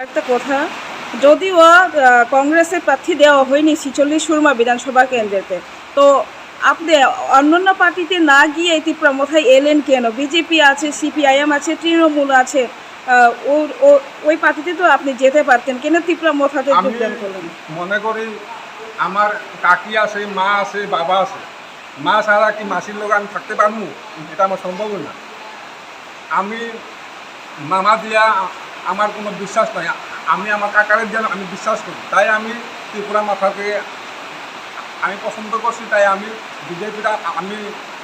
একটা কথা, যদিও কংগ্রেসের প্রার্থী দেওয়া হয়নি 46 সুরমা বিধানসভা কেন্দ্রেতে, তো আপনি অন্যান্য পার্টিতে না গিয়ে ত্রিপুরা মথায় এলেন কেন? বিজেপি আছে, সিপিআইএম আছে, তৃণমূল আছে, ওই পার্টিতে তো আপনি যেতে পারতেন, কেন ত্রিপুরা মথাতে যোগদান করলেন? মনে করি আমার কাকি আছে, মা আছে, বাবা আছে। মা ছাড়া কি মাসির লোক আমি থাকতে পারবো? এটা আমার সম্ভব না। আমি মামা দিয়া আমার কোনো বিশ্বাস নাই। আমি আমার কাকারের যেন আমি বিশ্বাস করি, তাই আমি ত্রিপুরা মাথাকে আমি পছন্দ করছি। তাই আমি বিজেপিটা আমি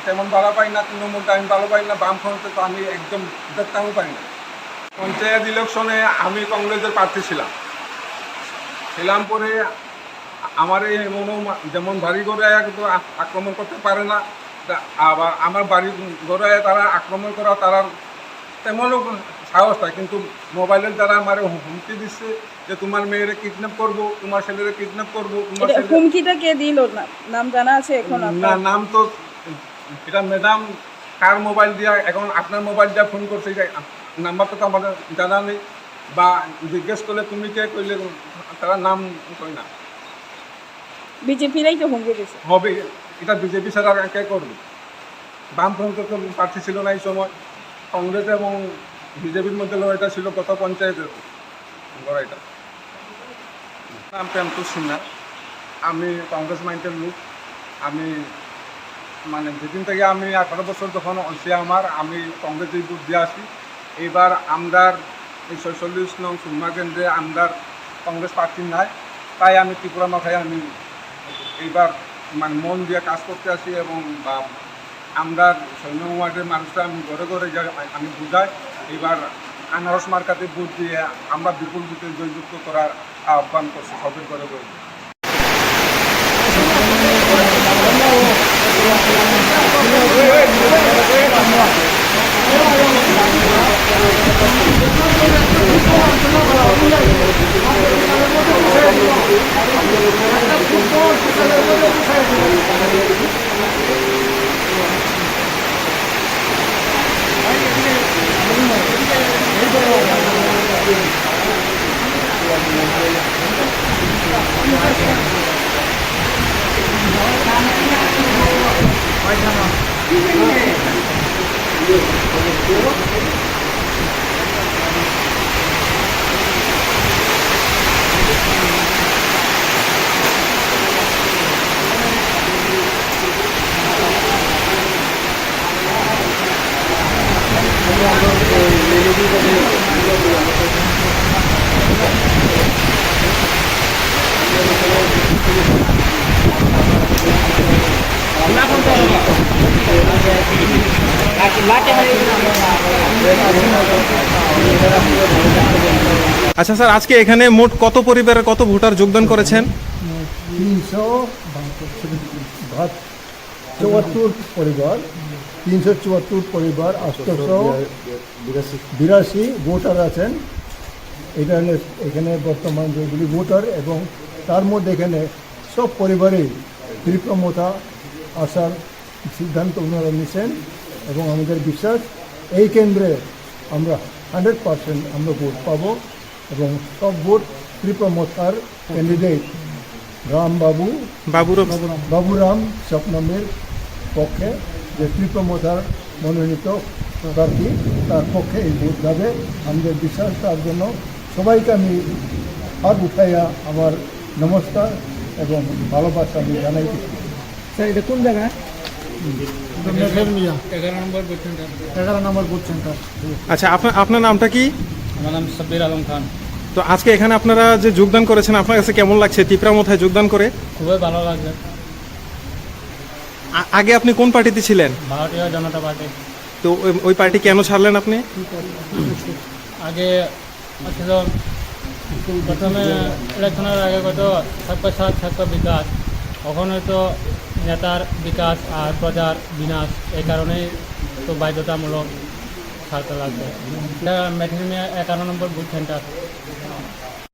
তেমন ভালো পাই না, তৃণমূলটা আমি ভালো পাই না, বামফ্রন্টে তো আমি একদম দেখতেও পাই না। পঞ্চায়েত ইলেকশনে আমি কংগ্রেসের প্রার্থী ছিলাম পরে আমার এই মনো যেমন বাড়ি ঘরে তো আক্রমণ করতে পারে না, আবার আমার বাড়ি ঘরে তারা আক্রমণ করা তারা তেমনও সাহস হয়, কিন্তু মোবাইলের দ্বারা আমার হুমকি দিচ্ছে যে তোমার মেয়েরে কিডন্যাপ করবো, তোমার ছেলেরে কিডন্যাপ করবো। হুমকিটা কে দিল? নাম জানা আছে এখন? না, নাম তো এটা ম্যাডাম কার মোবাইল দিয়া, এখন আপনার মোবাইল দিয়া ফোন করছে, নাম্বারটা তো আমাদের জানা নেই, বা জিজ্ঞেস করলে তুমি কে কইলে তারা নাম কই না। বিজেপিরাই তো হুমকি দিচ্ছে হবে, এটা বিজেপি ছাড়া কে করবে? বামফ্রন্টের তো প্রার্থী ছিল না এই সময়। কংগ্রেস এবং বিজেপির মধ্যে লড়াইটা ছিল গত পঞ্চায়েতের লড়াইটা। নাম প্রেমতো সিনহা, আমি কংগ্রেস মাইন্ডের লোক। আমি মানে যেদিন থেকে আমি 18 বছর যখন হচ্ছে আমি কংগ্রেসের ভোট দিয়ে আসি। এইবার আমরার এই 46 নং সুরমা কেন্দ্রে আমরার কংগ্রেস প্রার্থী নাই, তাই আমি ত্রিপুরা মাথায় আমি এইবার মানে মন দিয়ে কাজ করতে আসি, এবং বা আমরা 6 নং ওয়ার্ডের মানুষরা আমি ঘরে ঘরে যাই, আমি বুঝাই। এবার আনারস মার্কাতে ভোট দিয়ে আমরা বিপুল ভোটে জয়যুক্ত করার আহ্বান করছি সবের ঘরে ঘরে। আচ্ছা স্যার, আজকে এখানে মোট কত পরিবারের কত ভোটার যোগদান করেছেন? 374 পরিবার, 882 ভোটার আছেন। এটা এখানে বর্তমান যেগুলি ভোটার, এবং তার মধ্যে এখানে সব পরিবারেই ত্রিপুরা মথা আসার সিদ্ধান্ত ওনারা নিয়েছেন, এবং আমাদের বিশ্বাস এই কেন্দ্রে আমরা 100% আমরা ভোট পাবো, এবং সব ভোট ত্রিপুরা মথার ক্যান্ডিডেট বাবুরাম স্বপ্নমের পক্ষে, যে ত্রিপুরা মথার মনোনীত প্রার্থী, তার পক্ষে এই ভোট যাবে। আমাদের বিশ্বাস, তার জন্য সবাইকে আমি হাত উঠাইয়া আমার নমস্কার এবং ভালোবাসা আমি জানাইছি। স্যার, এটা কোন জায়গা? 11 নম্বর বুথ সেন্টার। আচ্ছা, আপনার নামটা কি? আমার নাম সাব্বির আলম খান। তো আজকে এখানে আপনারা যে যোগদান করেছেন, আপনার কাছে কেমন লাগছে ত্রিপুরা মথায় যোগদান করে? খুবই ভালো লাগছে। আগে আপনি কোন পার্টিতে ছিলেন? ভারতীয় জনতা পার্টি। তো ওই পার্টি কেন ছাড়লেন আপনি? আগে ছিল প্রথমে ইলেকশনের আগে হয়তো সবকা সাথ সবকা বিকাশ, এখন হয়তো নেতার বিকাশ আর প্রজার বিনাশ, এই কারণেই তো বাধ্যতামূলক ছাড়তে লাগবে। এটা মেঠিনিয়া 11 নম্বর বুথ সেন্টার।